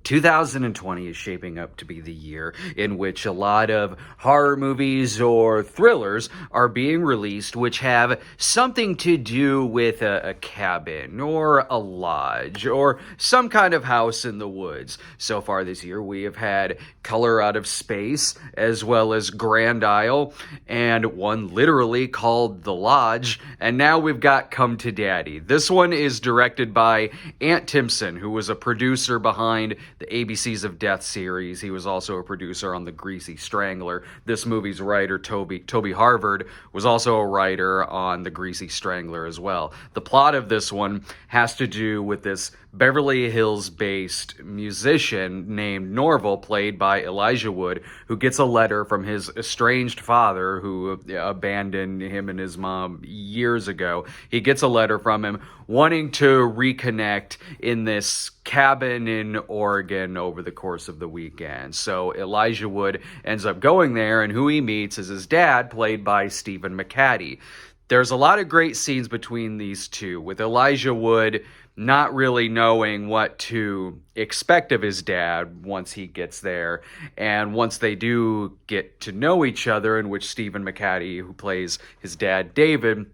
2020 is shaping up to be the year in which a lot of horror movies or thrillers are being released which have something to do with a cabin or a lodge or some kind of house in the woods. So far this year, we have had Color Out of Space as well as Grand Isle and one literally called The Lodge, and now we've got Come to Daddy. This one is directed by Ant Timpson, who was a producer behind the ABCs of Death series. He was also a producer on The Greasy Strangler. This movie's writer, Toby Harvard, was also a writer on The Greasy Strangler as well. The plot of this one has to do with this Beverly Hills-based musician named Norval, played by Elijah Wood, who gets a letter from his estranged father, who abandoned him and his mom years ago. He gets a letter from him wanting to reconnect in this cabin in Oregon over the course of the weekend. So Elijah Wood ends up going there, and who he meets is his dad, played by Stephen McHattie. There's a lot of great scenes between these two, with Elijah Wood not really knowing what to expect of his dad once he gets there. And once they do get to know each other, in which Stephen McHattie, who plays his dad, David,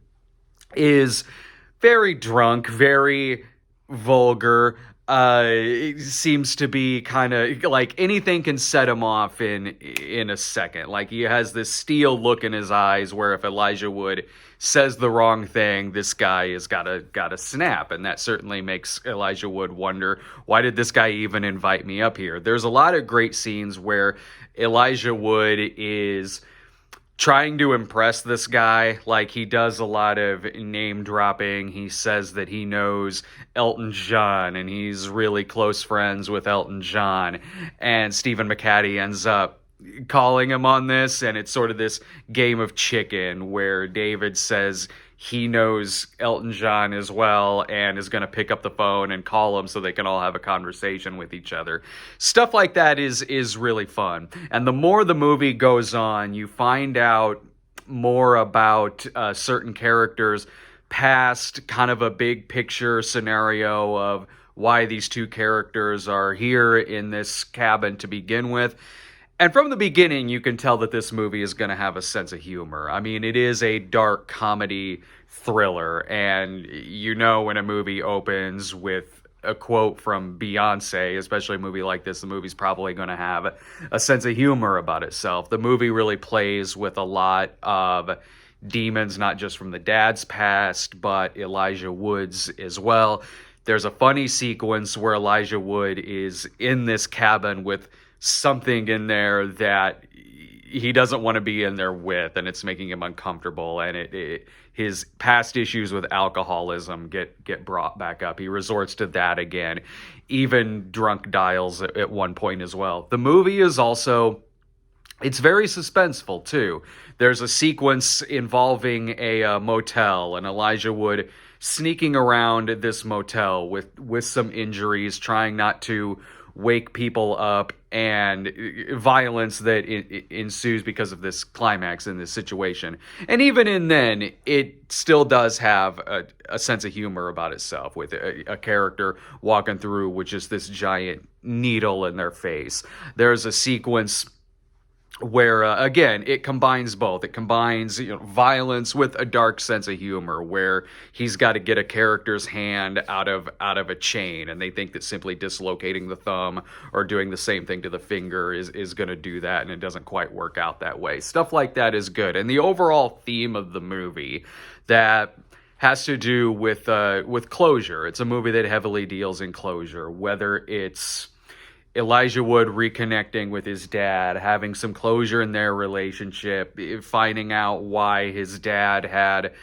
is very drunk, very vulgar, it seems to be kind of like anything can set him off in a second. Like, he has this steel look in his eyes where if Elijah Wood says the wrong thing, this guy has got to snap. And that certainly makes Elijah Wood wonder, why did this guy even invite me up here? There's a lot of great scenes where Elijah Wood is trying to impress this guy. Like, he does a lot of name dropping. He says that he knows Elton John and he's really close friends with Elton John. And Stephen McHattie ends up calling him on this, and it's sort of this game of chicken where David says he knows Elton John as well and is going to pick up the phone and call him so they can all have a conversation with each other. Stuff like that is really fun. And the more the movie goes on, you find out more about certain characters past kind of a big picture scenario of why these two characters are here in this cabin to begin with. And from the beginning, you can tell that this movie is going to have a sense of humor. I mean, it is a dark comedy thriller, and you know when a movie opens with a quote from Beyonce, especially a movie like this, the movie's probably going to have a sense of humor about itself. The movie really plays with a lot of demons, not just from the dad's past, but Elijah Wood's as well. There's a funny sequence where Elijah Wood is in this cabin with something in there that he doesn't want to be in there with, and it's making him uncomfortable, and his past issues with alcoholism get brought back up. He resorts to that again, even drunk dials at one point as well. The movie is also, it's very suspenseful too. There's a sequence involving a motel, and Elijah Wood sneaking around this motel with some injuries, trying not to wake people up, and violence that ensues because of this climax in this situation. And even in then, it still does have a sense of humor about itself, with a character walking through with just this giant needle in their face. There's a sequence where, again, it combines both. It combines violence with a dark sense of humor, where he's got to get a character's hand out of a chain, and they think that simply dislocating the thumb or doing the same thing to the finger is going to do that, and it doesn't quite work out that way. Stuff like that is good. And the overall theme of the movie that has to do with closure. It's a movie that heavily deals in closure, whether it's Elijah Wood reconnecting with his dad, having some closure in their relationship, finding out why his dad had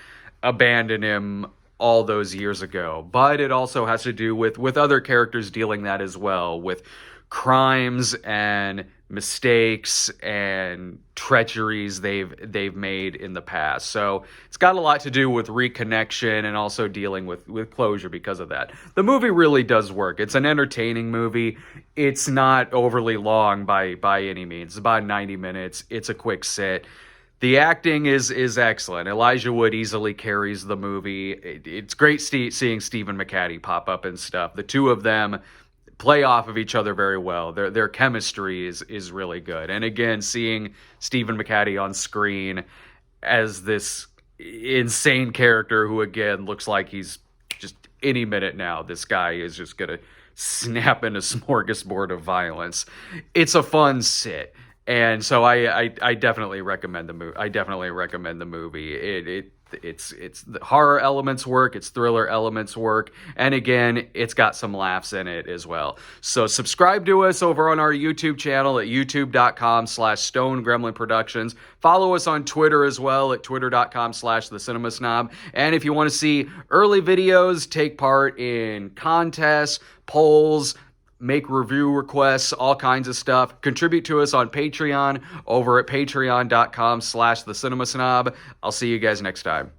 abandoned him all those years ago. But it also has to do with other characters dealing that as well, with crimes and mistakes and treacheries they've made in the past. So it's got a lot to do with reconnection and also dealing with closure because of that. The movie really does work. It's an entertaining movie. It's not overly long by any means. It's about 90 minutes. It's a quick sit. The acting is excellent. Elijah Wood easily carries the movie. It's great seeing Stephen McHattie pop up and stuff. The two of them play off of each other very well. Their chemistry is really good. And again, seeing Stephen McHattie on screen as this insane character who again looks like he's just any minute now, this guy is just gonna snap in a smorgasbord of violence. It's a fun sit. And so I definitely recommend the movie. I definitely recommend the movie. It's the horror elements work, it's thriller elements work, and again, it's got some laughs in it as well. So subscribe to us over on our YouTube channel at youtube.com/Stone Gremlin Productions. Follow us on Twitter as well at twitter.com/TheCinemaSnob. And if you want to see early videos, take part in contests, polls, make review requests, all kinds of stuff, contribute to us on Patreon over at patreon.com/TheCinemaSnob. I'll see you guys next time.